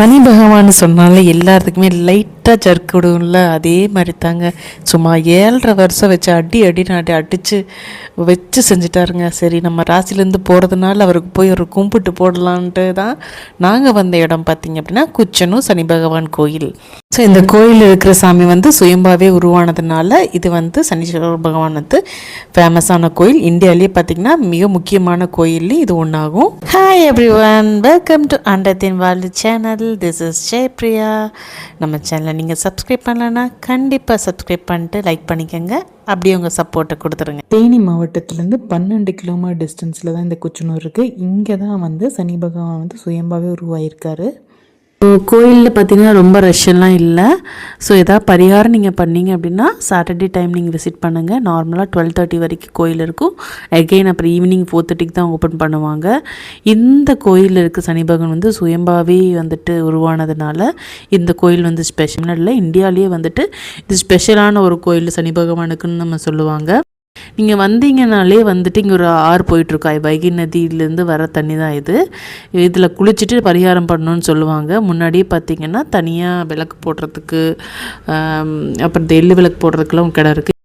சனி பகவான் சொன்னாலே எல்லாத்துக்குமே லைட்டாக ஜர்க்கு விடும்ல, அதே மாதிரி தாங்க. சும்மா 7.5 வருஷம் வச்சு அடித்து வச்சு செஞ்சுட்டாருங்க. சரி, நம்ம ராசிலேருந்து போகிறதுனால அவருக்கு போய் ஒரு கும்பிட்டு போடலான்ட்டு தான் நாங்கள் வந்த இடம் பார்த்திங்க அப்படின்னா குச்சனூர் சனி பகவான் கோயில். ஸோ இந்த கோயில் இருக்கிற சாமி சுயம்பாவே உருவானதுனால இது சனீஸ்வர பகவான் ஃபேமஸான கோயில். இந்தியாவிலேயே பார்த்திங்கன்னா மிக முக்கியமான கோயில்லையும் இது ஒன்றாகும். Hi everyone, welcome to அண்டத்தின் வாழ்வு சேனல். This is Jayapriya. நம்ம சேனலை நீங்கள் சப்ஸ்கிரைப் பண்ணலன்னா கண்டிப்பாக சப்ஸ்கிரைப் பண்ணிட்டு லைக் பண்ணிக்கோங்க. அப்படியே உங்கள் சப்போர்ட்டை கொடுத்துருங்க. தேனி மாவட்டத்துலேருந்து 12 கிலோமீட்டர் டிஸ்டன்ஸில் தான் இந்த குச்சனூர் இருக்குது. இங்கே தான் சனி பகவான் சுயம்பாவே உருவாயிருக்காரு. கோயிலில் பார்த்திங்கன்னா ரொம்ப ரஷ்ஷெல்லாம் இல்லை. ஸோ எதாவது பரிகாரம் நீங்கள் பண்ணிங்க அப்படின்னா சாட்டர்டே டைம் நீங்கள் விசிட் பண்ணுங்கள். நார்மலாக 12:30 வரைக்கும் கோயில் இருக்கும். அகெயின் அப்புறம் ஈவினிங் 4:30 தான் ஓப்பன் பண்ணுவாங்க. இந்த கோயிலில் இருக்க சனி பகவான் சுயம்பாவே உருவானதுனால இந்த கோயில் ஸ்பெஷல் இல்லை. இந்தியாவிலேயே இது ஸ்பெஷலான ஒரு கோயில் சனி பகவானுக்குன்னு நம்ம சொல்லுவாங்க. நீங்கள் வந்தீங்கனாலே இங்கே ஒரு ஆறு போயிட்டுருக்கா, வைகை நதியிலேருந்து வர தண்ணி தான் இது. இதில் குளிச்சுட்டு பரிகாரம் பண்ணணுன்னு சொல்லுவாங்க. முன்னாடியே பார்த்திங்கன்னா தனியாக விளக்கு போடுறதுக்கு அப்புறம் எள்ளு விளக்கு போடுறதுக்குலாம் கிடம் இருக்குது.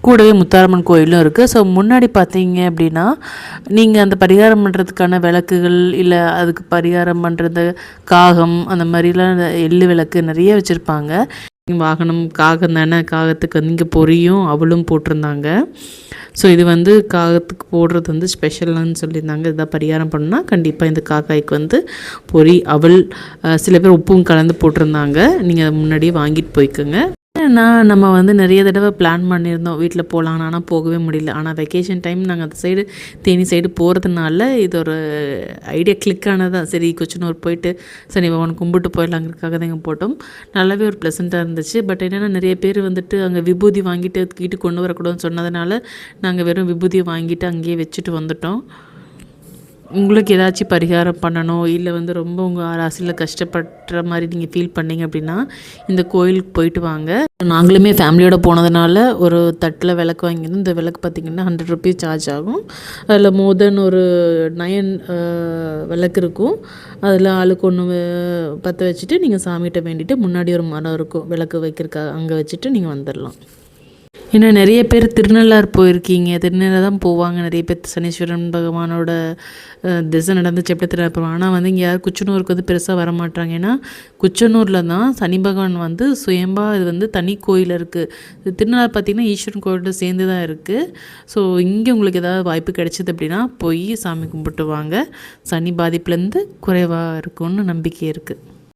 கூடவே முத்தாரம்மன் கோயிலும் இருக்குது. ஸோ முன்னாடி பார்த்தீங்க அப்படின்னா நீங்கள் அந்த பரிகாரம் பண்ணுறதுக்கான விளக்குகள் இல்லை அதுக்கு பரிகாரம் பண்ணுறது காகம் அந்த மாதிரிலாம் எள்ளு விளக்கு நிறைய வச்சுருப்பாங்க. வாகனம் காகம் தானே, காகத்துக்கு இங்கே பொரியும் அவளும் போட்டிருந்தாங்க. ஸோ இது காகத்துக்கு போடுறது ஸ்பெஷல்னு சொல்லியிருந்தாங்க. இதான் பரிகாரம் பண்ணால் கண்டிப்பாக இந்த காக்காய்க்கு பொரி அவள் சில பேர் உப்பும் கலந்து போட்டிருந்தாங்க. நீங்கள் அதை முன்னாடியே வாங்கிட்டு போய்க்குங்க. நம்ம நிறைய தடவை பிளான் பண்ணியிருந்தோம் வீட்டில் போகலான்னு, ஆனால் போகவே முடியல. ஆனால் வெக்கேஷன் டைம் நாங்கள் அந்த சைடு தேனி சைடு போகிறதுனால இது ஒரு ஐடியா கிளிக் ஆனதான். சரி, குச்சனூர் போயிட்டு சனி பகவான் கும்பிட்டு போயிடலாங்கிறதுக்காக தான் இங்கே போட்டோம். நல்லாவே ஒரு ப்ளசண்ட்டாக இருந்துச்சு. பட் என்னென்னா நிறைய பேர் அங்கே விபூதி வாங்கிட்டு வீட்டுக்கு கொண்டு வரக்கூடாதுன்னு சொன்னதுனால நாங்கள் வெறும் விபூதியை வாங்கிட்டு அங்கேயே வச்சுட்டு வந்துட்டோம். உங்களுக்கு ஏதாச்சும் பரிகாரம் பண்ணணும் இல்லை ரொம்ப உங்கள் ராசியில் கஷ்டப்படுற மாதிரி நீங்கள் ஃபீல் பண்ணிங்க அப்படின்னா இந்த கோயிலுக்கு போயிட்டு வாங்க. நாங்களுமே ஃபேமிலியோடு போனதுனால ஒரு தட்டில் விளக்கு வாங்கியிருந்தோம். இந்த விளக்கு பார்த்திங்கன்னா 100 ருபீஸ் சார்ஜ் ஆகும். அதில் மோர் தென் ஒரு 9 விளக்கு இருக்கும். அதில் ஆளுக்கு ஒன்று பற்ற வச்சுட்டு நீங்கள் சாமிகிட்ட வேண்டிட்டு முன்னாடி ஒரு மரம் இருக்கும் விளக்கு வைக்கிறக்காக, அங்கே வச்சுட்டு நீங்கள் வந்துடலாம். இன்னும் நிறைய பேர் திருநள்ளாறு போயிருக்கீங்க, திருநெல்வேலி தான் போவாங்க நிறைய பேர். சனீஸ்வரன் பகவானோட திசை நடந்துச்சு எப்படி திருநெல்வேலி. ஆனால் இங்கே யார் குச்சனூருக்கு பெருசாக வர மாட்டாங்க. ஏன்னா குச்சனூரில் தான் சனி பகவான் சுயம்பா இது தனி கோயில் இருக்குது. திருநள்ளாறு பார்த்திங்கன்னா ஈஸ்வரன் கோயிலோட சேர்ந்து தான் இருக்குது. ஸோ இங்கே உங்களுக்கு ஏதாவது வாய்ப்பு கிடைச்சிது அப்படின்னா போய் சாமி கும்பிட்டு வாங்க. சனி பாதிப்புலேருந்து குறைவாக இருக்கும்னு நம்பிக்கை இருக்குது.